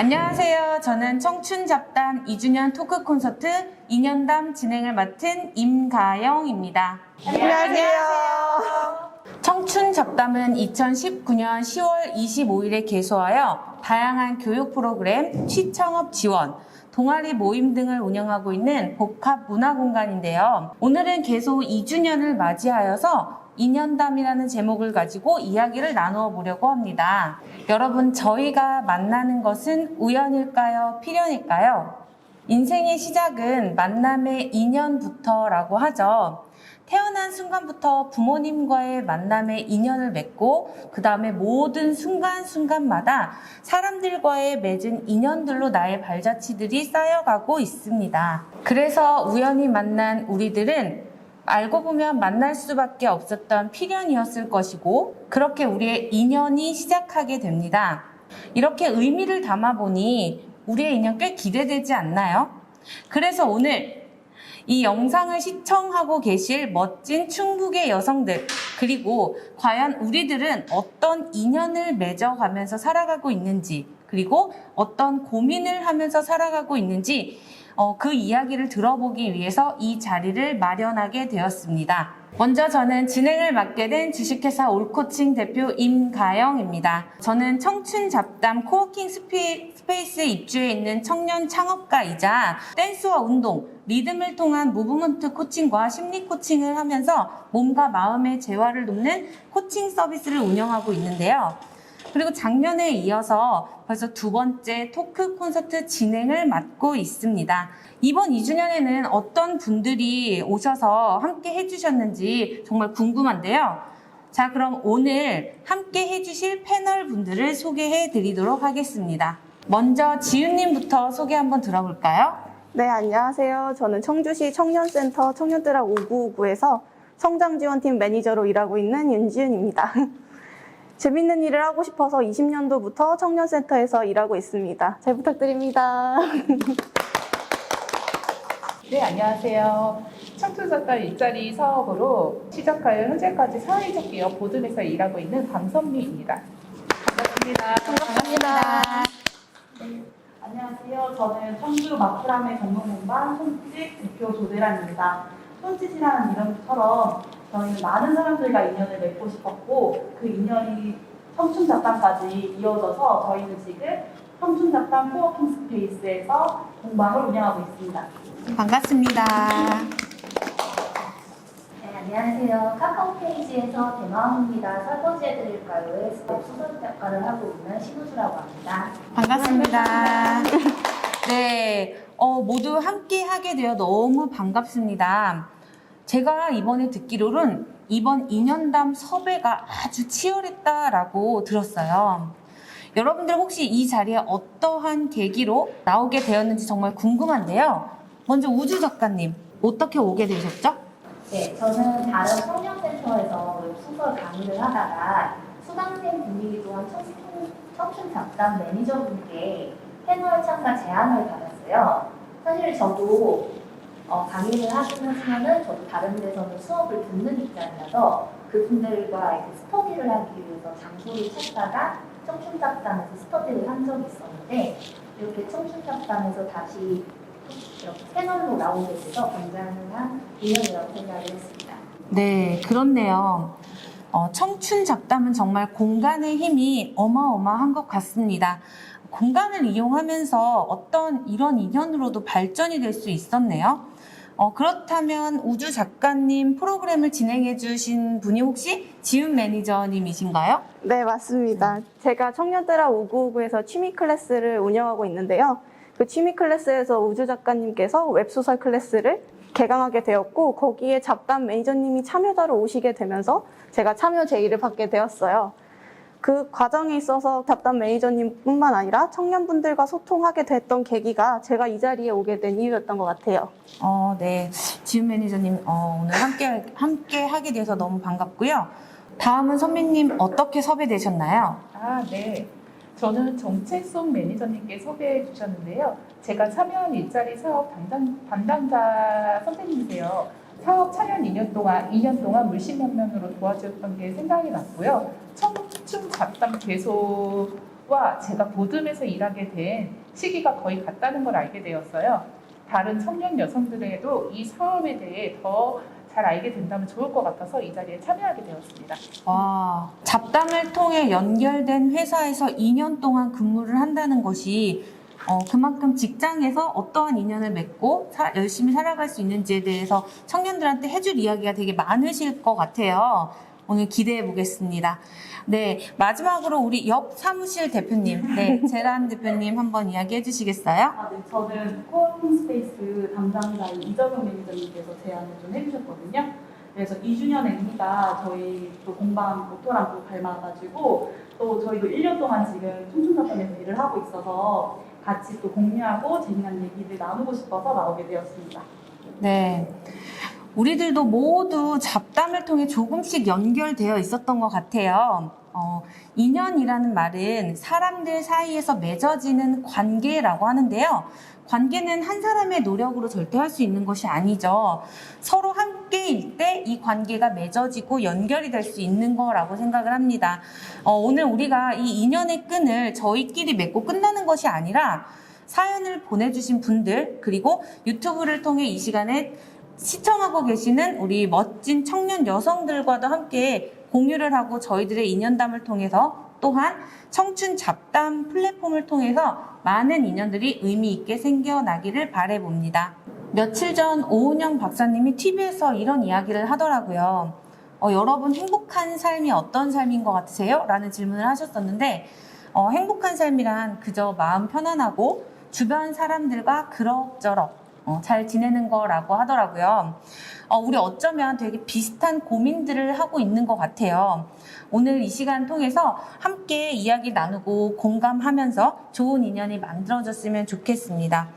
안녕하세요. 저는 청춘잡담 2주년 토크 콘서트 2년담 진행을 맡은 임가영입니다. 안녕하세요. 청춘잡담은 2019년 10월 25일에 개소하여 다양한 교육 프로그램, 시청업 지원, 동아리 모임 등을 운영하고 있는 복합 문화공간인데요. 오늘은 개소 2주년을 맞이하여서 2년담이라는 제목을 가지고 이야기를 나누어 보려고 합니다. 여러분, 저희가 만나는 것은 우연일까요? 필연일까요? 인생의 시작은 만남의 인연부터라고 하죠. 태어난 순간부터 부모님과의 만남의 인연을 맺고 그 다음에 모든 순간순간마다 사람들과의 맺은 인연들로 나의 발자취들이 쌓여가고 있습니다. 그래서 우연히 만난 우리들은 알고 보면 만날 수밖에 없었던 필연이었을 것이고 그렇게 우리의 인연이 시작하게 됩니다. 이렇게 의미를 담아보니 우리의 인연 꽤 기대되지 않나요? 그래서 오늘 이 영상을 시청하고 계실 멋진 충북의 여성들, 그리고 과연 우리들은 어떤 인연을 맺어가면서 살아가고 있는지, 그리고 어떤 고민을 하면서 살아가고 있는지 그 이야기를 들어보기 위해서 이 자리를 마련하게 되었습니다. 먼저 저는 진행을 맡게 된 주식회사 올코칭 대표 임가영입니다. 저는 청춘잡담 코워킹 스페이스에 입주해 있는 청년 창업가이자 댄스와 운동, 리듬을 통한 무브먼트 코칭과 심리 코칭을 하면서 몸과 마음의 재활을 돕는 코칭 서비스를 운영하고 있는데요. 그리고 작년에 이어서 벌써 두 번째 토크 콘서트 진행을 맡고 있습니다. 이번 2주년에는 어떤 분들이 오셔서 함께 해주셨는지 정말 궁금한데요. 자, 그럼 오늘 함께 해주실 패널 분들을 소개해 드리도록 하겠습니다. 먼저 지윤님부터 소개 한번 들어볼까요? 네, 안녕하세요. 저는 청주시 청년센터 청년들학 5959에서 성장지원팀 매니저로 일하고 있는 윤지윤입니다. 재밌는 일을 하고 싶어서 20년도부터 청년센터에서 일하고 있습니다. 잘 부탁드립니다. 네, 안녕하세요. 청춘잡담 일자리 사업으로 시작하여 현재까지 사회적 기업 보듬에서 일하고 있는 강선미입니다. 반갑습니다. 반갑습니다. 네, 안녕하세요. 저는 청주 마크라메 전문공방 손짓 대표 조대란입니다. 손짓이라는 이름처럼 저희는 많은 사람들과 인연을 맺고 싶었고 그 인연이 청춘잡담까지 이어져서 저희는 지금 청춘잡담 코워킹 스페이스에서 공방을 운영하고 있습니다. 반갑습니다. 네, 안녕하세요. 카카오 페이지에서 대마왕입니다. 설거지해드릴까요에 수설 작가를 하고 있는 신우주라고 합니다. 반갑습니다. 네, 모두 함께 하게 되어 너무 반갑습니다. 제가 이번에 듣기로는 이번 2년담 섭외가 아주 치열했다라고 들었어요. 여러분들 혹시 이 자리에 어떠한 계기로 나오게 되었는지 정말 궁금한데요. 먼저 우주 작가님, 어떻게 오게 되셨죠? 네, 저는 다른 청년센터에서 수설 강의를 하다가 수강생 분위기도 한 청춘 잡담 매니저분께 패널 참가 제안을 받았어요. 사실 저도 강의를 하시면서는 저도 다른 데서는 수업을 듣는 입장이라서 그분들과 이렇게 스터디를 하기 위해서 장소를 찾다가 청춘잡담에서 스터디를 한 적이 있었는데 이렇게 청춘잡담에서 다시 이렇게 패널로 나오게 돼서 굉장한 인연이라고 생각을 했습니다. 네, 그렇네요. 청춘 잡담은 정말 공간의 힘이 어마어마한 것 같습니다. 공간을 이용하면서 어떤 이런 인연으로도 발전이 될 수 있었네요. 그렇다면 우주 작가님 프로그램을 진행해 주신 분이 혹시 지훈 매니저님이신가요? 네, 맞습니다. 제가 청년들학 5959에서 취미 클래스를 운영하고 있는데요. 그 취미 클래스에서 우주 작가님께서 웹소설 클래스를 개강하게 되었고 거기에 잡담 매니저님이 참여자로 오시게 되면서 제가 참여 제의를 받게 되었어요. 그 과정에 있어서 잡담 매니저님뿐만 아니라 청년분들과 소통하게 됐던 계기가 제가 이 자리에 오게 된 이유였던 것 같아요. 네, 지훈 매니저님 오늘 함께 하게 돼서 너무 반갑고요. 다음은 선배님 어떻게 섭외되셨나요? 네. 저는 정체성 매니저님께 섭외해 주셨는데요. 제가 참여한 일자리 사업 담당자 선생님이세요. 사업 참여 2년 동안 물심양면으로 도와주었던 게 생각이 났고요. 청춘 잡담 개소와 과 제가 보듬에서 일하게 된 시기가 거의 같다는 걸 알게 되었어요. 다른 청년 여성들에도 이 사업에 대해 더 잘 알게 된다면 좋을 것 같아서 이 자리에 참여하게 되었습니다. 와, 잡담을 통해 연결된 회사에서 2년 동안 근무를 한다는 것이 그만큼 직장에서 어떠한 인연을 맺고 열심히 살아갈 수 있는지에 대해서 청년들한테 해줄 이야기가 되게 많으실 것 같아요. 오늘 기대해 보겠습니다. 네, 마지막으로 우리 옆 사무실 대표님, 네, 재란 대표님 한번 이야기해 주시겠어요? 네, 저는 코워킹 스페이스 담당자인 이정은 매니저님께서 제안을 좀 해주셨거든요. 그래서 2주년 의미가 저희 또 공방 모토랑 또 닮아가지고 또 저희도 1년 동안 지금 청춘잡담에서 일을 하고 있어서 같이 또 공유하고 재미난 얘기를 나누고 싶어서 나오게 되었습니다. 네. 우리들도 모두 잡담을 통해 조금씩 연결되어 있었던 것 같아요. 인연이라는 말은 사람들 사이에서 맺어지는 관계라고 하는데요. 관계는 한 사람의 노력으로 절대 할 수 있는 것이 아니죠. 서로 함께일 때 이 관계가 맺어지고 연결이 될 수 있는 거라고 생각을 합니다. 오늘 우리가 이 인연의 끈을 저희끼리 맺고 끝나는 것이 아니라 사연을 보내주신 분들, 그리고 유튜브를 통해 이 시간에 시청하고 계시는 우리 멋진 청년 여성들과도 함께 공유를 하고 저희들의 인연담을 통해서 또한 청춘 잡담 플랫폼을 통해서 많은 인연들이 의미 있게 생겨나기를 바라봅니다. 며칠 전 오은영 박사님이 TV에서 이런 이야기를 하더라고요. 여러분 행복한 삶이 어떤 삶인 것 같으세요? 라는 질문을 하셨었는데 행복한 삶이란 그저 마음 편안하고 주변 사람들과 그럭저럭 잘 지내는 거라고 하더라고요. 우리 어쩌면 되게 비슷한 고민들을 하고 있는 것 같아요. 오늘 이 시간 통해서 함께 이야기 나누고 공감하면서 좋은 인연이 만들어졌으면 좋겠습니다.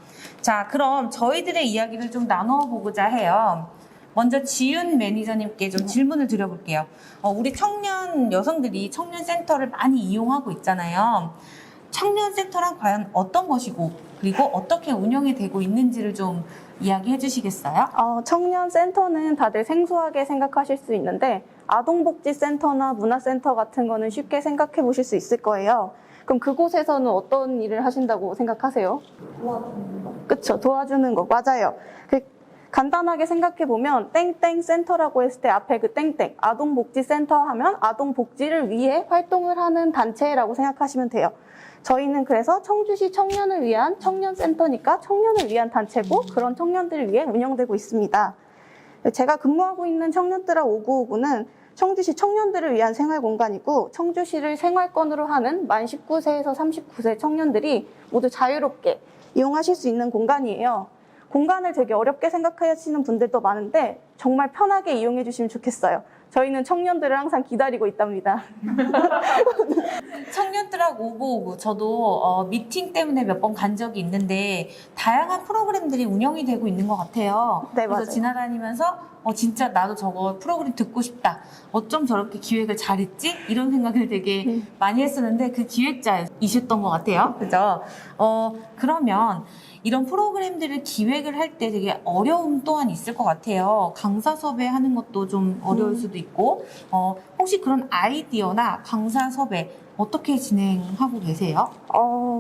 자, 그럼 저희들의 이야기를 좀 나누어 보고자 해요. 먼저 지윤 매니저님께 좀 질문을 드려볼게요. 우리 청년 여성들이 청년센터를 많이 이용하고 있잖아요. 청년센터란 과연 어떤 것이고 그리고 어떻게 운영이 되고 있는지를 좀 이야기해 주시겠어요? 청년센터는 다들 생소하게 생각하실 수 있는데 아동복지센터나 문화센터 같은 거는 쉽게 생각해 보실 수 있을 거예요. 그럼 그곳에서는 어떤 일을 하신다고 생각하세요? 도와주는 거. 그쵸, 도와주는 거 맞아요. 간단하게 생각해 보면 땡땡 센터라고 했을 때 앞에 그 땡땡 아동복지센터 하면 아동복지를 위해 활동을 하는 단체라고 생각하시면 돼요. 저희는 그래서 청주시 청년을 위한 청년센터니까 청년을 위한 단체고 그런 청년들을 위해 운영되고 있습니다. 제가 근무하고 있는 청년들아 5959는 청주시 청년들을 위한 생활공간이고 청주시를 생활권으로 하는 만 19세에서 39세 청년들이 모두 자유롭게 이용하실 수 있는 공간이에요. 공간을 되게 어렵게 생각하시는 분들도 많은데 정말 편하게 이용해 주시면 좋겠어요. 저희는 청년들을 항상 기다리고 있답니다. 청년들하고 오고 저도 미팅 때문에 몇 번 간 적이 있는데 다양한 프로그램들이 운영이 되고 있는 것 같아요. 네, 그래서 맞아요. 지나다니면서 진짜 나도 저거 프로그램 듣고 싶다. 어쩜 저렇게 기획을 잘했지? 이런 생각을 되게 많이 했었는데 그 기획자이셨던 것 같아요. 그죠? 그러면 이런 프로그램들을 기획을 할 때 되게 어려움 또한 있을 것 같아요. 강사 섭외하는 것도 좀 어려울 수도 있고 혹시 그런 아이디어나 강사 섭외 어떻게 진행하고 계세요?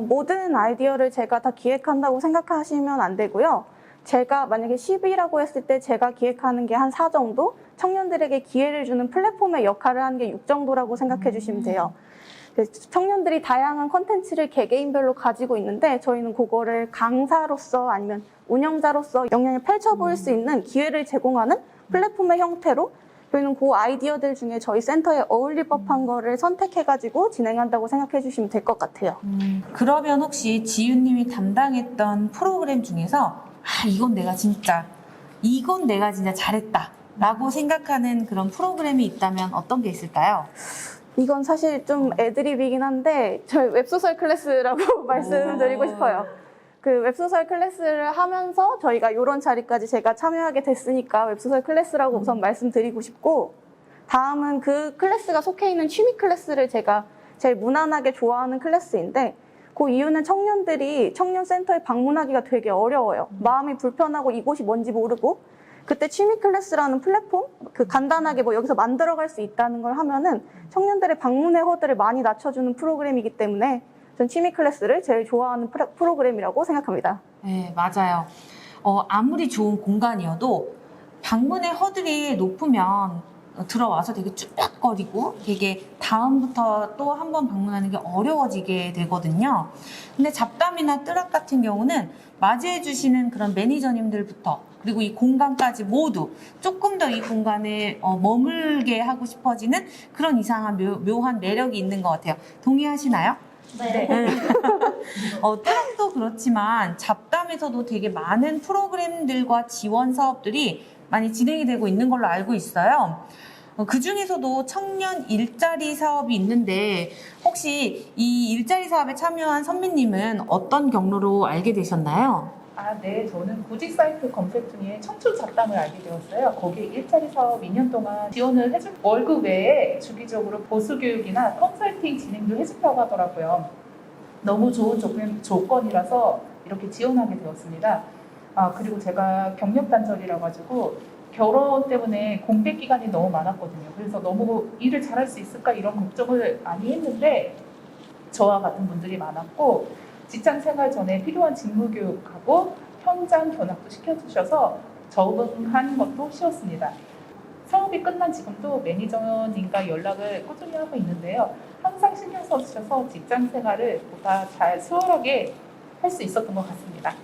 모든 아이디어를 제가 다 기획한다고 생각하시면 안 되고요. 제가 만약에 10이라고 했을 때 제가 기획하는 게 한 4 정도? 청년들에게 기회를 주는 플랫폼의 역할을 하는 게 6 정도라고 생각해 주시면 돼요. 청년들이 다양한 컨텐츠를 개개인별로 가지고 있는데 저희는 그거를 강사로서 아니면 운영자로서 영향을 펼쳐 보일 수 있는 기회를 제공하는 플랫폼의 형태로 저희는 그 아이디어들 중에 저희 센터에 어울릴 법한 거를 선택해가지고 진행한다고 생각해 주시면 될 것 같아요. 그러면 혹시 지윤님이 담당했던 프로그램 중에서 이건 내가 진짜 잘했다 라고 생각하는 그런 프로그램이 있다면 어떤 게 있을까요? 이건 사실 좀 애드립이긴 한데 저희 웹소설 클래스라고 말씀드리고 싶어요. 그 웹소설 클래스를 하면서 저희가 이런 자리까지 제가 참여하게 됐으니까 웹소설 클래스라고 우선 말씀드리고 싶고, 다음은 그 클래스가 속해 있는 취미 클래스를 제가 제일 무난하게 좋아하는 클래스인데, 그 이유는 청년들이 청년센터에 방문하기가 되게 어려워요. 마음이 불편하고 이곳이 뭔지 모르고, 그때 취미 클래스라는 플랫폼, 간단하게 여기서 만들어갈 수 있다는 걸 하면은 청년들의 방문의 허들을 많이 낮춰주는 프로그램이기 때문에 전 취미 클래스를 제일 좋아하는 프로그램이라고 생각합니다. 네, 맞아요. 아무리 좋은 공간이어도 방문의 허들이 높으면 들어와서 되게 쭈뼛거리고 되게 다음부터 또 한 번 방문하는 게 어려워지게 되거든요. 근데 잡담이나 뜨락 같은 경우는 맞이해 주시는 그런 매니저님들부터 그리고 이 공간까지 모두 조금 더 이 공간에 머물게 하고 싶어지는 그런 이상한 묘한 매력이 있는 것 같아요. 동의하시나요? 네. 뜨락도 그렇지만 잡담에서도 되게 많은 프로그램들과 지원 사업들이 많이 진행이 되고 있는 걸로 알고 있어요. 그 중에서도 청년 일자리 사업이 있는데 혹시 이 일자리 사업에 참여한 선배님은 어떤 경로로 알게 되셨나요? 네. 저는 구직 사이트 검색 중에 청춘 잡담을 알게 되었어요. 거기에 일자리 사업 2년 동안 지원을 해줄 월급 외에 주기적으로 보수 교육이나 컨설팅 진행도 해준다고 하더라고요. 너무 좋은 조건이라서 이렇게 지원하게 되었습니다. 그리고 제가 경력 단절이라 가지고 결혼 때문에 공백 기간이 너무 많았거든요. 그래서 너무 일을 잘할 수 있을까 이런 걱정을 많이 했는데 저와 같은 분들이 많았고 직장 생활 전에 필요한 직무 교육하고 현장 견학도 시켜주셔서 적응하는 것도 쉬웠습니다. 사업이 끝난 지금도 매니저님과 연락을 꾸준히 하고 있는데요. 항상 신경 써주셔서 직장 생활을 보다 잘 수월하게 할 수 있었던 것 같습니다.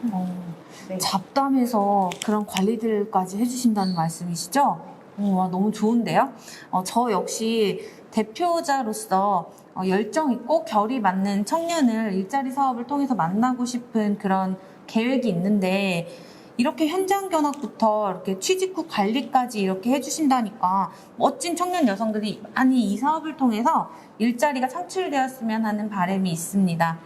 네. 잡담에서 그런 관리들까지 해주신다는 말씀이시죠? 와, 너무 좋은데요? 저 역시 대표자로서 열정 있고 결이 맞는 청년을 일자리 사업을 통해서 만나고 싶은 그런 계획이 있는데 이렇게 현장 견학부터 이렇게 취직 후 관리까지 이렇게 해주신다니까 멋진 청년 여성들이 많이 이 사업을 통해서 일자리가 창출되었으면 하는 바람이 있습니다.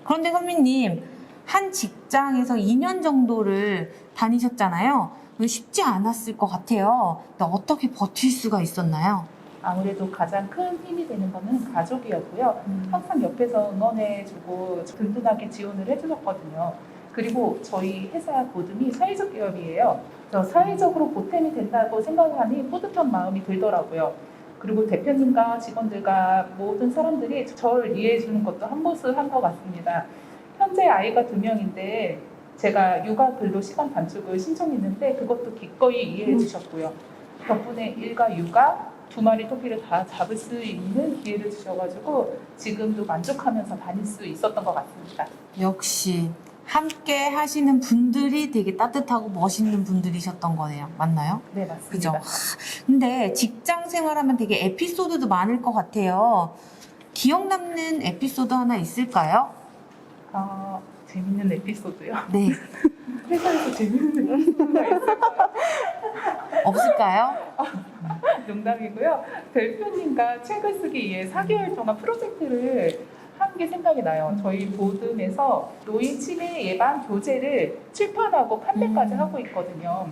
그런데 선배님, 한 직장에서 2년 정도를 다니셨잖아요. 쉽지 않았을 것 같아요. 근데 어떻게 버틸 수가 있었나요? 아무래도 가장 큰 힘이 되는 거는 가족이었고요. 항상 옆에서 응원해주고 든든하게 지원을 해주셨거든요. 그리고 저희 회사 보듬이 사회적 기업이에요. 그래서 사회적으로 보탬이 된다고 생각하니 뿌듯한 마음이 들더라고요. 그리고 대표님과 직원들과 모든 사람들이 저를 이해해주는 것도 한 몫을 한 것 같습니다. 현재 아이가 2명인데 제가 육아 근로 시간 단축을 신청했는데 그것도 기꺼이 이해해 주셨고요. 덕분에 일과 육아 2마리 토끼를 다 잡을 수 있는 기회를 주셔가지고 지금도 만족하면서 다닐 수 있었던 것 같습니다. 역시 함께 하시는 분들이 되게 따뜻하고 멋있는 분들이셨던 거네요. 맞나요? 네, 맞습니다. 그죠? 근데 직장 생활하면 되게 에피소드도 많을 것 같아요. 기억 남는 에피소드 하나 있을까요? 재밌는 에피소드요? 네. 회사에서 재밌는 에피소드가 있을까요? 없을까요? 농담이고요. 대표님과 책을 쓰기 위해 4개월 동안 프로젝트를 한 게 생각이 나요. 저희 보듬에서 노인 치매 예방 교재를 출판하고 판매까지 하고 있거든요.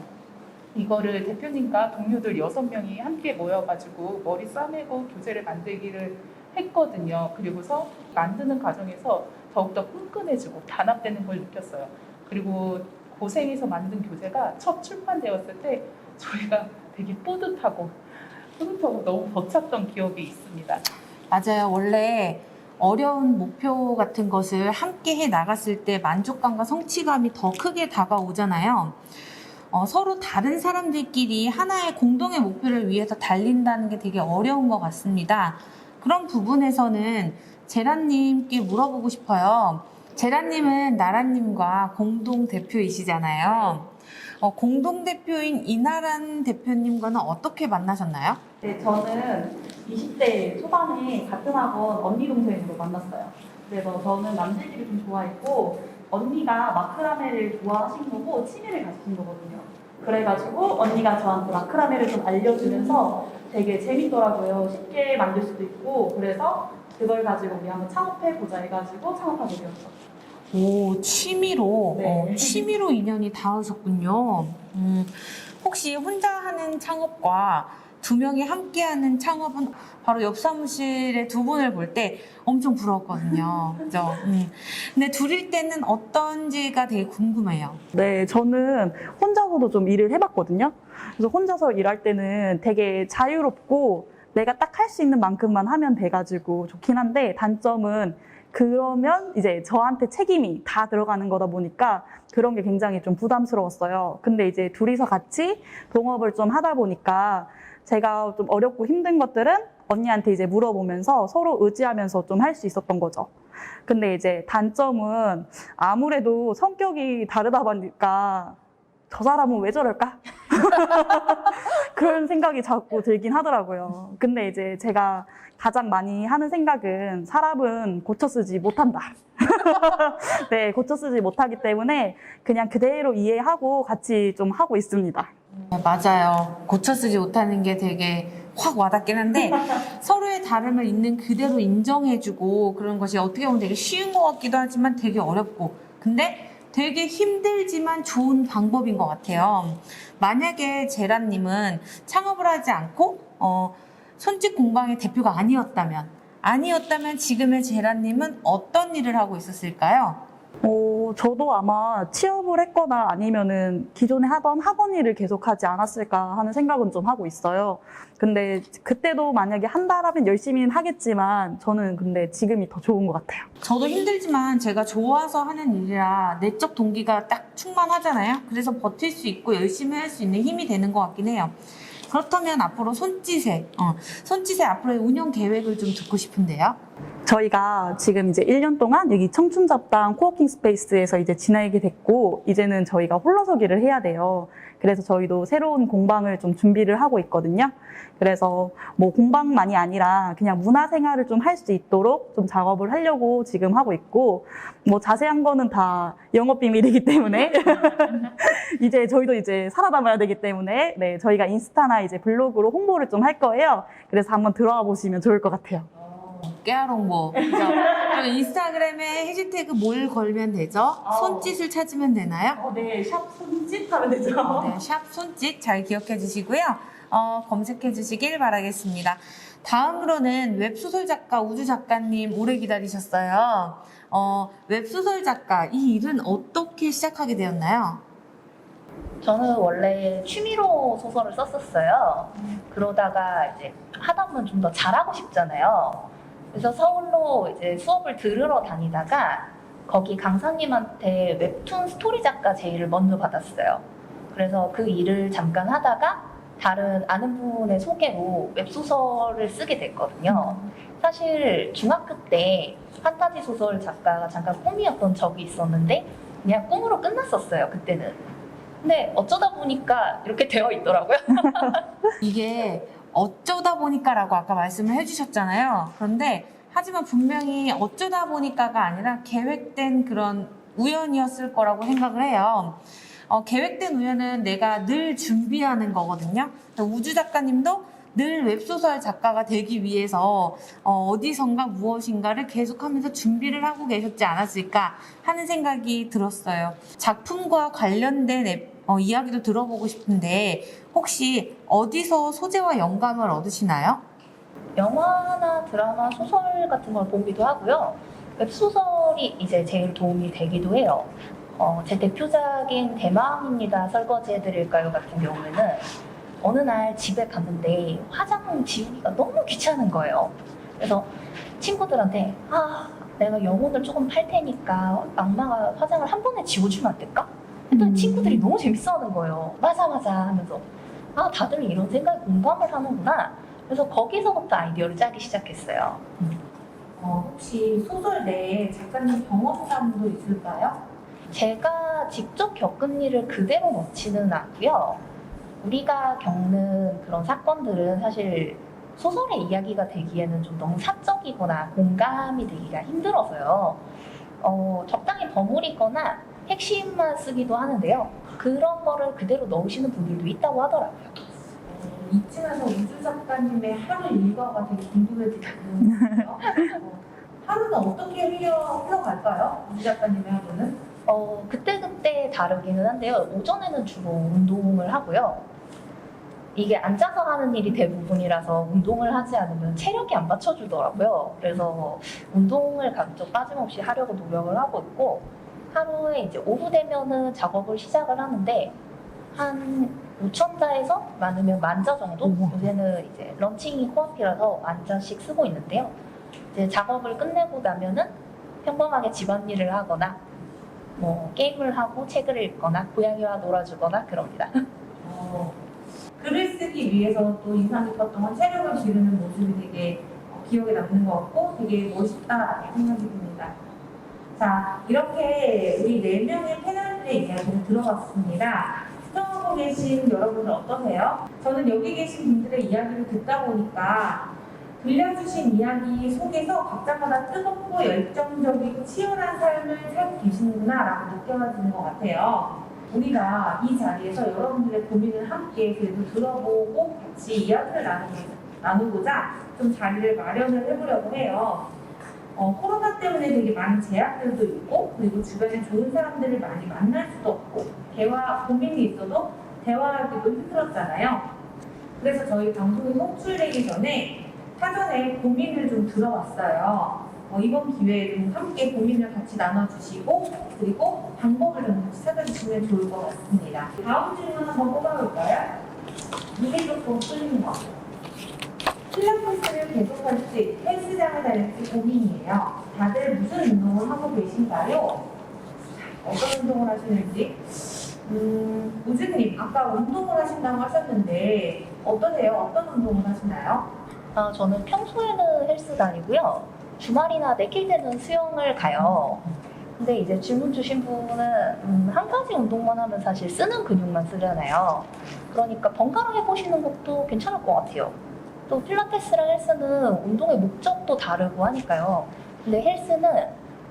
이거를 대표님과 동료들 6명이 함께 모여가지고 머리 싸매고 교재를 만들기를 했거든요. 그리고서 만드는 과정에서 더욱더 끈끈해지고 단합되는 걸 느꼈어요. 그리고 고생해서 만든 교재가 첫 출판되었을 때 저희가 되게 뿌듯하고 너무 벅찼던 기억이 있습니다. 맞아요. 원래 어려운 목표 같은 것을 함께 해 나갔을 때 만족감과 성취감이 더 크게 다가오잖아요. 서로 다른 사람들끼리 하나의 공동의 목표를 위해서 달린다는 게 되게 어려운 것 같습니다. 그런 부분에서는 제라님께 물어보고 싶어요. 제라님은 나라님과 공동대표이시잖아요. 공동대표인 이나란 대표님과는 어떻게 만나셨나요? 네, 저는 20대 초반에 같은 학원 언니 동생으로 만났어요. 그래서 저는 만들기를 좀 좋아했고 언니가 마크라메를 좋아하신 거고 취미를 가지신 거거든요. 그래가지고 언니가 저한테 마크라메를 좀 알려주면서 되게 재밌더라고요. 쉽게 만들 수도 있고 그래서 그걸 가지고 우리 한번 창업해보자 해가지고 창업하게 되었죠. 오, 취미로, 네. 취미로 인연이 닿으셨군요. 혹시 혼자 하는 창업과 2명이 함께하는 창업은 바로 옆 사무실에 2분을 볼 때 엄청 부러웠거든요. 그죠? 근데 둘일 때는 어떤지가 되게 궁금해요. 네, 저는 혼자서도 좀 일을 해봤거든요. 그래서 혼자서 일할 때는 되게 자유롭고 내가 딱 할 수 있는 만큼만 하면 돼가지고 좋긴 한데 단점은 그러면 이제 저한테 책임이 다 들어가는 거다 보니까 그런 게 굉장히 좀 부담스러웠어요. 근데 이제 둘이서 같이 동업을 좀 하다 보니까 제가 좀 어렵고 힘든 것들은 언니한테 이제 물어보면서 서로 의지하면서 좀 할 수 있었던 거죠. 근데 이제 단점은 아무래도 성격이 다르다 보니까 저 사람은 왜 저럴까? 그런 생각이 자꾸 들긴 하더라고요. 근데 이제 제가 가장 많이 하는 생각은 사람은 고쳐 쓰지 못한다. 네, 고쳐 쓰지 못하기 때문에 그냥 그대로 이해하고 같이 좀 하고 있습니다. 네, 맞아요. 고쳐 쓰지 못하는 게 되게 확 와닿긴 한데 서로의 다름을 있는 그대로 인정해주고 그런 것이 어떻게 보면 되게 쉬운 것 같기도 하지만 되게 어렵고 근데 되게 힘들지만 좋은 방법인 것 같아요. 만약에 제라님은 창업을 하지 않고 손짓 공방의 대표가 아니었다면 지금의 제라님은 어떤 일을 하고 있었을까요? 저도 아마 취업을 했거나 아니면은 기존에 하던 학원 일을 계속하지 않았을까 하는 생각은 좀 하고 있어요. 근데 그때도 만약에 한다라면 열심히는 하겠지만 저는 근데 지금이 더 좋은 것 같아요. 저도 힘들지만 제가 좋아서 하는 일이라 내적 동기가 딱 충만하잖아요. 그래서 버틸 수 있고 열심히 할 수 있는 힘이 되는 것 같긴 해요. 그렇다면 앞으로 손짓의 앞으로의 운영 계획을 좀 듣고 싶은데요. 저희가 지금 이제 1년 동안 여기 청춘잡담 코워킹 스페이스에서 이제 지내게 됐고, 이제는 저희가 홀로서기를 해야 돼요. 그래서 저희도 새로운 공방을 좀 준비를 하고 있거든요. 그래서 뭐 공방만이 아니라 그냥 문화생활을 좀 할 수 있도록 좀 작업을 하려고 지금 하고 있고, 뭐 자세한 거는 다 영업비밀이기 때문에 이제 저희도 이제 살아남아야 되기 때문에 네, 저희가 인스타나 이제 블로그로 홍보를 좀 할 거예요. 그래서 한번 들어와 보시면 좋을 것 같아요. 깨알 홍보. 그럼 인스타그램에 해시태그 뭘 걸면 되죠? 손짓을 찾으면 되나요? 네, 샵 손짓 하면 되죠. 네, 샵 손짓 잘 기억해 주시고요. 검색해 주시길 바라겠습니다. 다음으로는 웹소설 작가 우주 작가님 오래 기다리셨어요. 웹소설 작가 이 일은 어떻게 시작하게 되었나요? 저는 원래 취미로 소설을 썼었어요. 그러다가 이제 하다 보면 좀 더 잘하고 싶잖아요. 그래서 서울로 이제 수업을 들으러 다니다가 거기 강사님한테 웹툰 스토리 작가 제의를 먼저 받았어요. 그래서 그 일을 잠깐 하다가 다른 아는 분의 소개로 웹소설을 쓰게 됐거든요. 사실 중학교 때 판타지 소설 작가가 잠깐 꿈이었던 적이 있었는데 그냥 꿈으로 끝났었어요, 그때는. 근데 어쩌다 보니까 이렇게 되어 있더라고요. 이게 어쩌다 보니까라고 아까 말씀을 해주셨잖아요. 그런데 하지만 분명히 어쩌다 보니까가 아니라 계획된 그런 우연이었을 거라고 생각을 해요. 계획된 우연은 내가 늘 준비하는 거거든요. 우주 작가님도 늘 웹소설 작가가 되기 위해서 어디선가 무엇인가를 계속하면서 준비를 하고 계셨지 않았을까 하는 생각이 들었어요. 작품과 관련된 이야기도 들어보고 싶은데 혹시 어디서 소재와 영감을 얻으시나요? 영화나 드라마, 소설 같은 걸 보기도 하고요. 웹소설이 이제 제일 도움이 되기도 해요. 제 대표작인 대마왕입니다. 설거지해드릴까요? 같은 경우에는 어느 날 집에 갔는데 화장 지우기가 너무 귀찮은 거예요. 그래서 친구들한테 내가 영혼을 조금 팔 테니까 악마가 화장을 한 번에 지워주면 안 될까? 했더니 친구들이 너무 재밌어하는 거예요. 맞아 하면서 다들 이런 생각에 공감을 하는구나. 그래서 거기서부터 아이디어를 짜기 시작했어요. 혹시 소설 내에 작가님 경험담도 있을까요? 제가 직접 겪은 일을 그대로 넣지는 않고요. 우리가 겪는 그런 사건들은 사실 소설의 이야기가 되기에는 좀 너무 사적이거나 공감이 되기가 힘들어서요. 적당히 버무리거나 핵심만 쓰기도 하는데요. 그런 거를 그대로 넣으시는 분들도 있다고 하더라고요. 이쯤에서 우주 작가님의 하루 일과가 되게 궁금해지거든요. 하루는 어떻게 흘러갈까요? 우주 작가님의 하루는? 그때그때 다르기는 한데요. 오전에는 주로 운동을 하고요. 이게 앉아서 하는 일이 대부분이라서 운동을 하지 않으면 체력이 안 받쳐주더라고요. 그래서 운동을 가급적 빠짐없이 하려고 노력을 하고 있고, 하루에 이제 오후 되면은 작업을 시작을 하는데, 한 5,000자에서 많으면 10,000자 정도? 요새는 이제 런칭이 코앞이라서 10,000자씩 쓰고 있는데요. 이제 작업을 끝내고 나면은 평범하게 집안일을 하거나 뭐 게임을 하고 책을 읽거나 고양이와 놀아주거나 그럽니다. 글을 쓰기 위해서 또 인상 깊었던 건 체력을 기르는 모습이 되게 기억에 남는 것 같고 되게 멋있다라는 생각이 듭니다. 자, 이렇게 우리 4명의 패널들의 이야기를 들어봤습니다. 시청하고 계신 여러분들 어떠세요? 저는 여기 계신 분들의 이야기를 듣다 보니까 들려주신 이야기 속에서 각자마다 뜨겁고 열정적이고 치열한 삶을 살고 계시는구나라고 느껴지는 것 같아요. 우리가 이 자리에서 여러분들의 고민을 함께 그래도 들어보고 같이 이야기를 나누고자 좀 자리를 마련을 해보려고 해요. 코로나 때문에 되게 많은 제약들도 있고 그리고 주변에 좋은 사람들을 많이 만날 수도 없고 고민이 있어도 대화하기도 힘들었잖아요. 그래서 저희 방송이 송출되기 전에 사전에 고민을 좀 들어봤어요. 이번 기회에 좀 함께 고민을 같이 나눠주시고 그리고 방법을 좀 같이 찾아주시면 좋을 것 같습니다. 다음 질문 한번 뽑아볼까요? 이게 조금 끌리는 것 같아요. 필라테스를 계속할지 헬스장을 다닐지 고민이에요. 다들 무슨 운동을 하고 계신가요? 어떤 운동을 하시는지? 우주님 아까 운동을 하신다고 하셨는데 어떠세요? 어떤 운동을 하시나요? 저는 평소에는 헬스 다니고요. 주말이나 내킬 때는 수영을 가요. 근데 이제 질문 주신 분은 한 가지 운동만 하면 사실 쓰는 근육만 쓰잖아요. 그러니까 번갈아 해보시는 것도 괜찮을 것 같아요. 또 필라테스랑 헬스는 운동의 목적도 다르고 하니까요. 근데 헬스는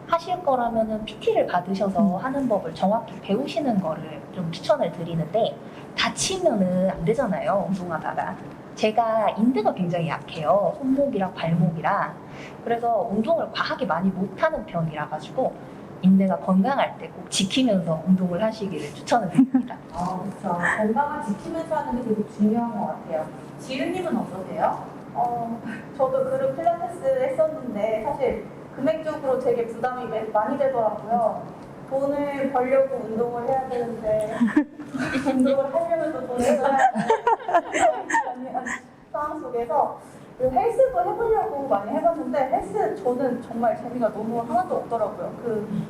하실 거라면은 PT를 받으셔서 하는 법을 정확히 배우시는 거를 좀 추천을 드리는데 다치면은 안 되잖아요, 운동하다가. 제가 인대가 굉장히 약해요. 손목이랑 발목이랑. 그래서 운동을 과하게 많이 못하는 편이라 가지고 인대가 건강할 때 꼭 지키면서 운동을 하시기를 추천을 드립니다. 그렇죠. 건강을 지키면서 하는 게 되게 중요한 것 같아요. 지은님은 어떠세요? 저도 그룹 필라테스 했었는데 사실 금액적으로 되게 부담이 많이 되더라고요. 돈을 벌려고 운동을 해야 되는데 운동을 하려면서 돈을 써야 되는 상황 속에서 헬스도 해보려고 많이 해봤는데 헬스 저는 정말 재미가 너무 하나도 없더라고요.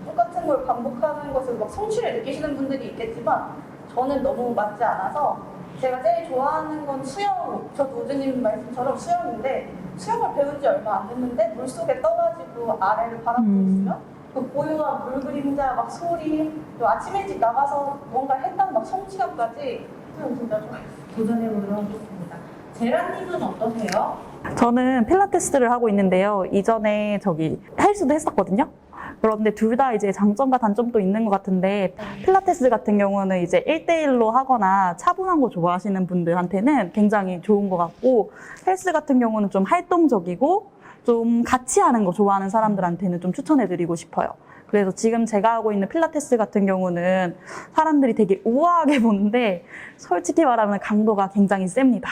똑같은 걸 반복하는 것을 막 성취를 느끼시는 분들이 있겠지만 저는 너무 맞지 않아서 제가 제일 좋아하는 건 수영, 저도 우주님 말씀처럼 수영인데 수영을 배운 지 얼마 안 됐는데 물속에 떠가지고 아래를 바라보고 있으면 그 고요한 물 그림자, 막 소리, 또 아침 일찍 나가서 뭔가 했다는 막 성취감까지 수영 진짜 좋아요. 도전해보도록 하겠습니다. 제라님은 어떠세요? 저는 필라테스를 하고 있는데요. 이전에 헬스도 했었거든요. 그런데 둘 다 이제 장점과 단점도 있는 것 같은데 필라테스 같은 경우는 이제 1대1로 하거나 차분한 거 좋아하시는 분들한테는 굉장히 좋은 것 같고 헬스 같은 경우는 좀 활동적이고 좀 같이 하는 거 좋아하는 사람들한테는 좀 추천해드리고 싶어요. 그래서 지금 제가 하고 있는 필라테스 같은 경우는 사람들이 되게 우아하게 보는데 솔직히 말하면 강도가 굉장히 셉니다.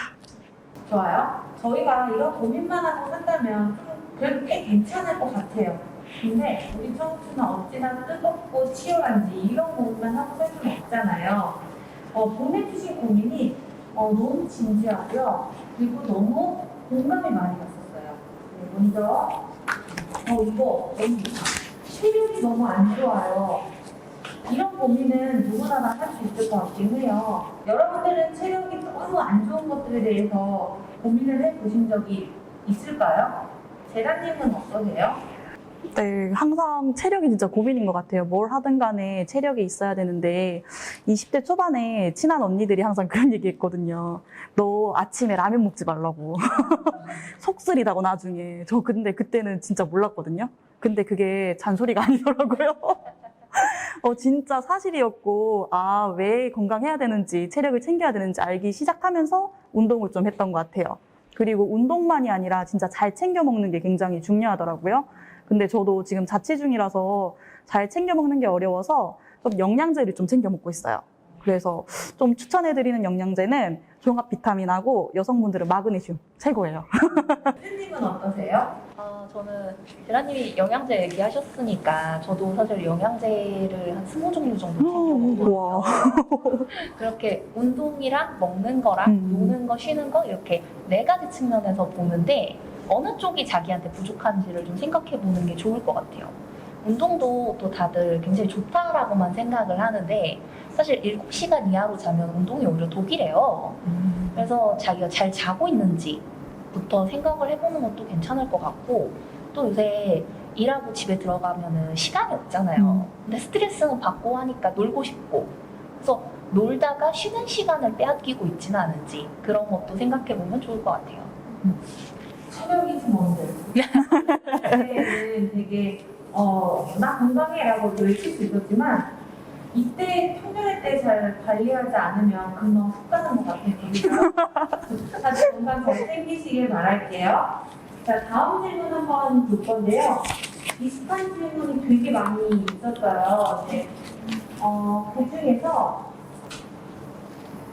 좋아요. 저희가 이런 고민만 하고 산다면 좀 그래도 꽤 괜찮을 것 같아요. 근데 우리 청춘은 어찌나 뜨겁고 치열한지 이런 고민만 하고 살 수는 없잖아요. 보내주신 고민이 너무 진지하고요. 그리고 너무 공감이 많이 갔었어요. 먼저 이거 체력이 너무 안 좋아요. 이런 고민은 누구나 다 할 수 있을 것 같긴 해요. 여러분들은 체력이 너무 안 좋은 것들에 대해서 고민을 해보신 적이 있을까요? 제라님은 어떠세요? 네, 항상 체력이 진짜 고민인 것 같아요. 뭘 하든 간에 체력이 있어야 되는데 20대 초반에 친한 언니들이 항상 그런 얘기 했거든요. 너 아침에 라면 먹지 말라고. 속쓰리다고 나중에. 저 근데 그때는 진짜 몰랐거든요. 근데 그게 잔소리가 아니더라고요. 진짜 사실이었고, 왜 건강해야 되는지, 체력을 챙겨야 되는지 알기 시작하면서 운동을 좀 했던 것 같아요. 그리고 운동만이 아니라 진짜 잘 챙겨 먹는 게 굉장히 중요하더라고요. 근데 저도 지금 자취 중이라서 잘 챙겨 먹는 게 어려워서 좀 영양제를 좀 챙겨 먹고 있어요. 그래서 좀 추천해드리는 영양제는 종합 비타민하고 여성분들은 마그네슘 최고예요. 수님은 어떠세요? 저는 제라님이 영양제 얘기하셨으니까 저도 사실 영양제를 한 20종류 정도 챙겨 와. 먹거든요. 그렇게 운동이랑 먹는 거랑 노는 거, 쉬는 거 이렇게 4가지 측면에서 보는데 어느 쪽이 자기한테 부족한지를 좀 생각해 보는 게 좋을 것 같아요. 운동도 또 다들 굉장히 좋다라고만 생각을 하는데 사실 7시간 이하로 자면 운동이 오히려 독이래요. 그래서 자기가 잘 자고 있는지부터 생각을 해보는 것도 괜찮을 것 같고 또 요새 일하고 집에 들어가면은 시간이 없잖아요. 근데 스트레스는 받고 하니까 놀고 싶고 그래서 놀다가 쉬는 시간을 빼앗기고 있지는 않은지 그런 것도 생각해보면 좋을 것 같아요. 체력이 팀원들. 그때는 되게 나 건강해라고 외칠 수 있었지만 이때 청년일 때 잘 관리하지 않으면 금방 훅 가는 것 같아요. 다들 건강 잘 챙기시길 바랄게요. 자, 다음 질문 한번 볼 건데요. 비슷한 질문이 되게 많이 있었어요. 네. 그 중에서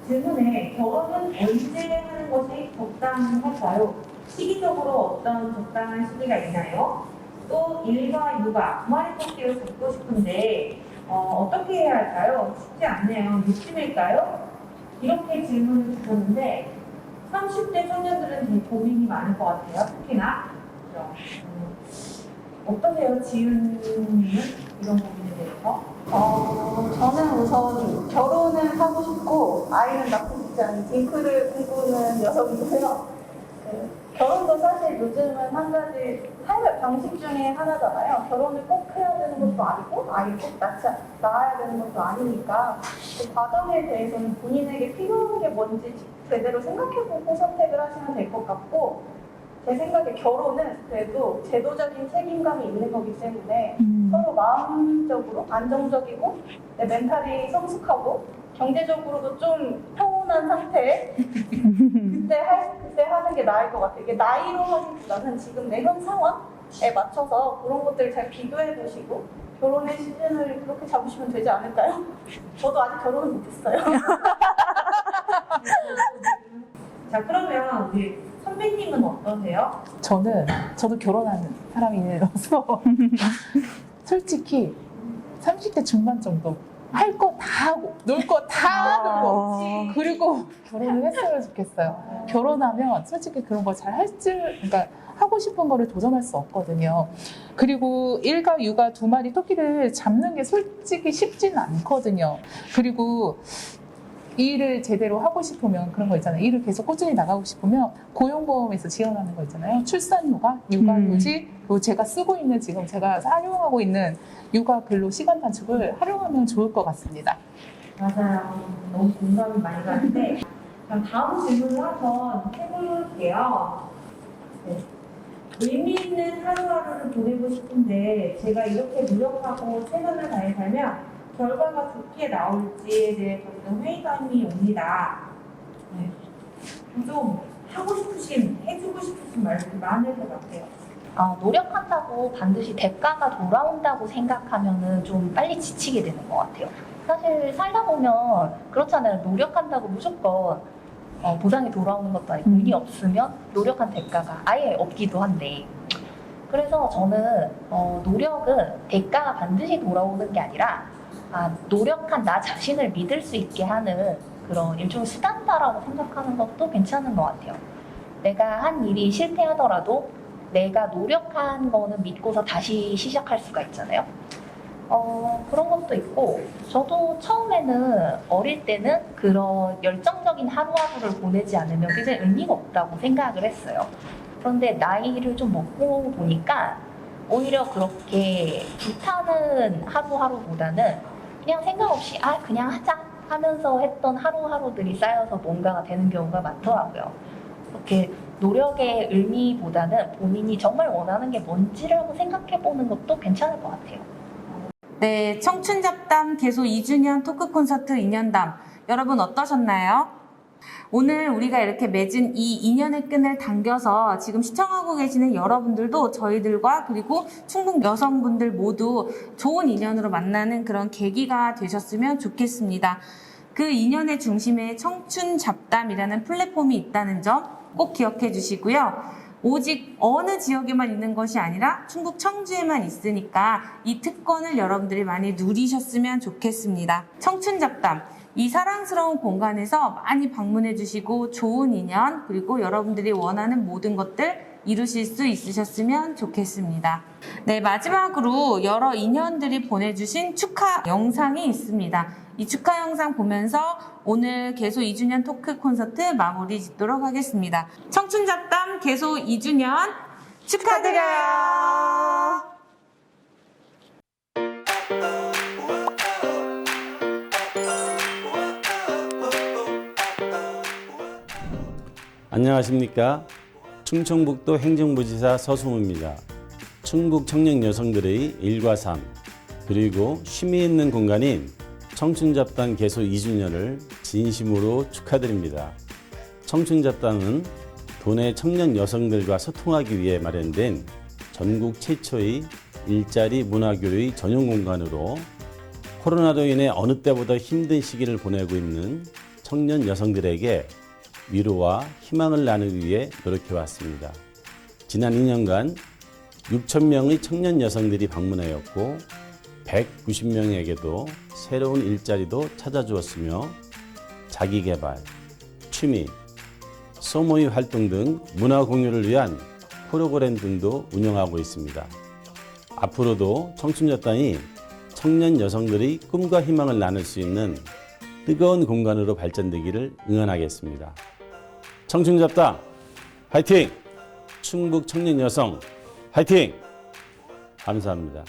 질문에 결혼은 언제 하는 것이 적당할까요? 시기적으로 어떤 적당한 시기가 있나요? 또 일과 육아, 주말에 뽑기를 잡고 싶은데 어떻게 해야 할까요? 쉽지 않네요. 욕심일까요? 이렇게 질문을 주셨는데 30대 청년들은 되게 고민이 많을 것 같아요. 특히나 그렇죠? 어떠세요? 지은님은 이런 부분에 대해서? 저는 우선 결혼을 하고 싶고 아이는 낳고 싶지 않은 딩크를 꿈꾸는 여성이고요. 결혼도 사실 요즘은 한 가지 삶의 방식 중에 하나잖아요. 결혼을 꼭 해야 되는 것도 아니고 아이를 꼭 낳아야 되는 것도 아니니까 그 과정에 대해서는 본인에게 필요한 게 뭔지 제대로 생각해보고 선택을 하시면 될 것 같고 제 생각에 결혼은 그래도 제도적인 책임감이 있는 거기 때문에 서로 마음적으로 안정적이고 내 멘탈이 성숙하고 경제적으로도 좀 평온한 상태에 그때 하는 게 나을 것 같아요. 이게 나이로 하기보다는 지금 내 현 상황에 맞춰서 그런 것들을 잘 비교해 보시고 결혼의 시즌을 그렇게 잡으시면 되지 않을까요? 저도 아직 결혼을 못했어요. 자, 그러면 우리 선배님은 어떠세요? 저도 결혼하는 사람이라서 솔직히 30대 중반 정도 할 거 다 하고 놀 거 다 놀고 그리고 결혼을 했으면 좋겠어요. 결혼하면 솔직히 그런 걸 잘 그러니까 하고 싶은 거를 도전할 수 없거든요. 그리고 일과 육아 두 마리 토끼를 잡는 게 솔직히 쉽지는 않거든요. 그리고 일을 제대로 하고 싶으면 그런 거 있잖아요. 일을 계속 꾸준히 나가고 싶으면 고용보험에서 지원하는 거 있잖아요. 출산휴가, 육아휴직, 그리고 제가 쓰고 있는 지금 제가 활용하고 있는 육아 근로 시간 단축을 활용하면 좋을 것 같습니다. 맞아요. 너무 공감이 많이 가는데 그럼 다음 질문을 한번 해볼게요. 네. 의미 있는 하루하루를 보내고 싶은데 제가 이렇게 노력하고 최선을 다해 살면 결과가 좋게 나올지에 대해 좀 회의감이 옵니다. 네. 좀 하고 싶으신, 해주고 싶으신 말들이 많을 것 같아요. 노력한다고 반드시 대가가 돌아온다고 생각하면은 좀 빨리 지치게 되는 것 같아요. 사실 살다 보면 그렇잖아요. 노력한다고 무조건 보상이 돌아오는 것도 아니고 운이 없으면 노력한 대가가 아예 없기도 한데 그래서 저는 노력은 대가가 반드시 돌아오는 게 아니라 노력한 나 자신을 믿을 수 있게 하는 그런 일종의 수단다라고 생각하는 것도 괜찮은 것 같아요. 내가 한 일이 실패하더라도 내가 노력한 거는 믿고서 다시 시작할 수가 있잖아요. 그런 것도 있고 저도 처음에는 어릴 때는 그런 열정적인 하루하루를 보내지 않으면 굉장히 의미가 없다고 생각을 했어요. 그런데 나이를 좀 먹고 보니까 오히려 그렇게 불타는 하루하루보다는 그냥 생각 없이 그냥 하자 하면서 했던 하루하루들이 쌓여서 뭔가가 되는 경우가 많더라고요. 그렇게 노력의 의미보다는 본인이 정말 원하는 게 뭔지를 한번 생각해보는 것도 괜찮을 것 같아요. 네, 청춘잡담 개소 2주년 토크 콘서트 2년담 여러분 어떠셨나요? 오늘 우리가 이렇게 맺은 이 인연의 끈을 당겨서 지금 시청하고 계시는 여러분들도 저희들과 그리고 충북 여성분들 모두 좋은 인연으로 만나는 그런 계기가 되셨으면 좋겠습니다. 그 인연의 중심에 청춘잡담이라는 플랫폼이 있다는 점 꼭 기억해 주시고요. 오직 어느 지역에만 있는 것이 아니라 충북 청주에만 있으니까 이 특권을 여러분들이 많이 누리셨으면 좋겠습니다. 청춘잡담, 이 사랑스러운 공간에서 많이 방문해 주시고 좋은 인연 그리고 여러분들이 원하는 모든 것들 이루실 수 있으셨으면 좋겠습니다. 네, 마지막으로 여러 인연들이 보내주신 축하 영상이 있습니다. 이 축하 영상 보면서 오늘 개소 2주년 토크 콘서트 마무리 짓도록 하겠습니다. 청춘잡담 개소 2주년 축하드려요. 안녕하십니까. 충청북도 행정부지사 서승우입니다. 충북 청년 여성들의 일과 삶, 그리고 쉼이 있는 공간인 청춘잡담 개소 2주년을 진심으로 축하드립니다. 청춘잡담은 도내 청년 여성들과 소통하기 위해 마련된 전국 최초의 일자리 문화교류의 전용 공간으로 코로나로 인해 어느 때보다 힘든 시기를 보내고 있는 청년 여성들에게 위로와 희망을 나누기 위해 노력해왔습니다. 지난 2년간 6,000명의 청년 여성들이 방문하였고 190명에게도 새로운 일자리도 찾아주었으며 자기개발, 취미, 소모의 활동 등 문화 공유를 위한 프로그램 등도 운영하고 있습니다. 앞으로도 청춘잡담이 청년 여성들의 꿈과 희망을 나눌 수 있는 뜨거운 공간으로 발전되기를 응원하겠습니다. 청춘잡담 화이팅! 충북 청년 여성 화이팅! 감사합니다.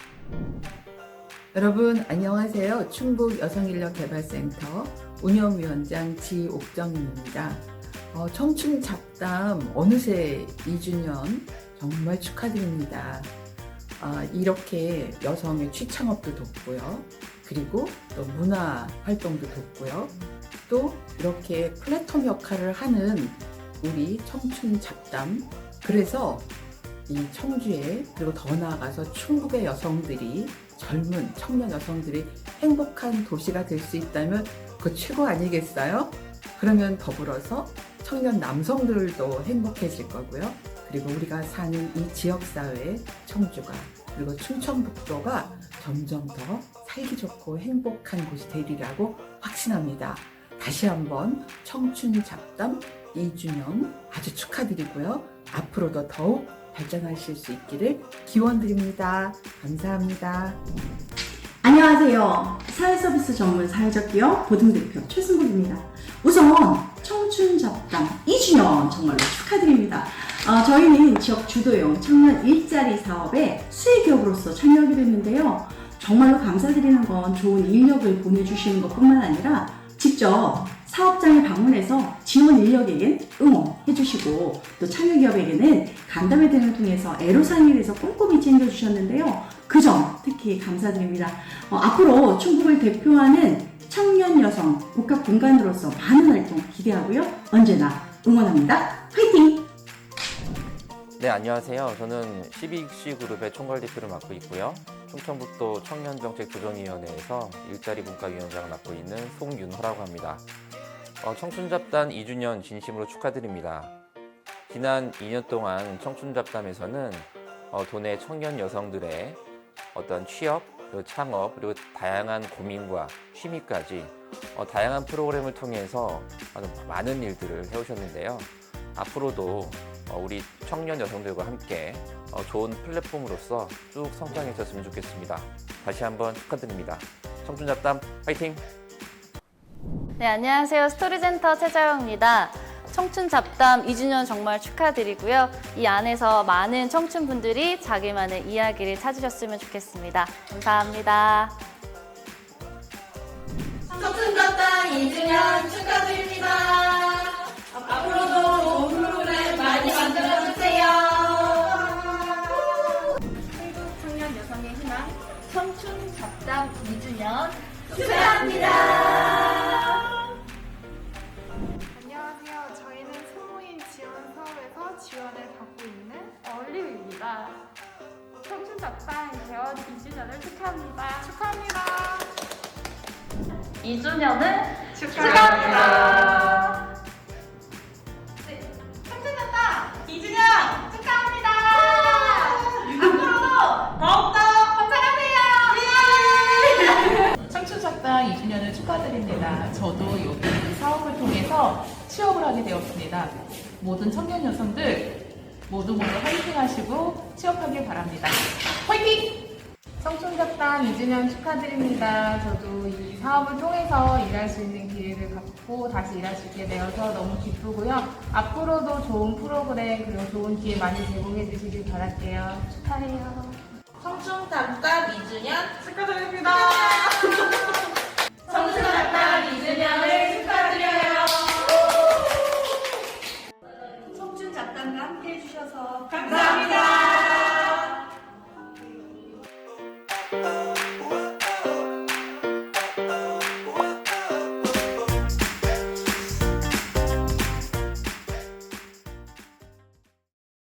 여러분 안녕하세요. 충북 여성인력개발센터 운영위원장 지옥정입니다. 청춘잡담 어느새 2주년 정말 축하드립니다. 이렇게 여성의 취창업도 돕고요. 그리고 또 문화 활동도 돕고요. 또 이렇게 플랫폼 역할을 하는 우리 청춘잡담, 그래서 이 청주에 그리고 더 나아가서 충북의 여성들이, 젊은 청년 여성들이 행복한 도시가 될 수 있다면 그 최고 아니겠어요? 그러면 더불어서 청년 남성들도 행복해질 거고요. 그리고 우리가 사는 이 지역사회, 청주가, 그리고 충청북도가 점점 더 살기 좋고 행복한 곳이 되리라고 확신합니다. 다시 한번 청춘잡담 2주년 아주 축하드리고요. 앞으로도 더욱 발전하실 수 있기를 기원드립니다. 감사합니다. 안녕하세요. 사회서비스 전문 사회적 기업 보듬대표 최승국입니다. 우선 청춘잡담 2주년 정말로 축하드립니다. 저희는 지역 주도형 청년 일자리 사업에 수혜기업으로서 참여하게 됐는데요. 정말로 감사드리는 건 좋은 인력을 보내주시는 것뿐만 아니라 직접 사업장에 방문해서 지원 인력에겐 응원해주시고 또 참여기업에게는 간담회 등을 통해서 애로사항에 대해서 꼼꼼히 챙겨주셨는데요. 그 점 특히 감사드립니다. 앞으로 충북을 대표하는 청년 여성 복합 공간으로서 많은 활동 기대하고요. 언제나 응원합니다. 화이팅! 네, 안녕하세요. 저는 12C 그룹의 총괄대표를 맡고 있고요. 충청북도 청년정책조정위원회에서 일자리 문과위원장을 맡고 있는 송윤호라고 합니다. 청춘잡담 2주년 진심으로 축하드립니다. 지난 2년 동안 청춘잡담에서는 도내 청년 여성들의 어떤 취업, 그리고 창업, 그리고 다양한 고민과 취미까지 다양한 프로그램을 통해서 많은 일들을 해오셨는데요. 앞으로도 우리 청년 여성들과 함께 좋은 플랫폼으로서 쭉 성장했었으면 좋겠습니다. 다시 한번 축하드립니다. 청춘잡담 화이팅! 네, 안녕하세요. 스토리센터 최자영입니다. 청춘잡담 2주년 정말 축하드리고요. 이 안에서 많은 청춘분들이 자기만의 이야기를 찾으셨으면 좋겠습니다. 감사합니다. 청춘잡담 2주년 축하드립니다. 앞으로도 좋은 프로그램 많이 만들어주세요. 충북 청년 여성의 희망 청춘잡담 2주년 축하합니다. 안녕하세요. 저희는 소모임 지원 사업에서 지원을 받고 있는 얼리입니다. 청춘잡담 개원 2주년을 축하합니다. 축하합니다. 2주년을 축하합니다. 네, 청춘잡담 2주년 축하합니다. 앞으로도 더욱더 번창하세요. 청춘잡담 2주년을 축하드립니다. 저도 여기 사업을 통해서 취업을 하게 되었습니다. 모든 청년 여성들 모두 화이팅 하시고 취업하길 바랍니다. 화이팅! 청춘잡담 2주년 축하드립니다. 저도 이 사업을 통해서 일할 수 있는 기회를 갖고 다시 일할 수 있게 되어서 너무 기쁘고요. 앞으로도 좋은 프로그램 그리고 좋은 기회 많이 제공해 주시길 바랄게요. 축하해요. 청춘잡담 2주년 축하드립니다.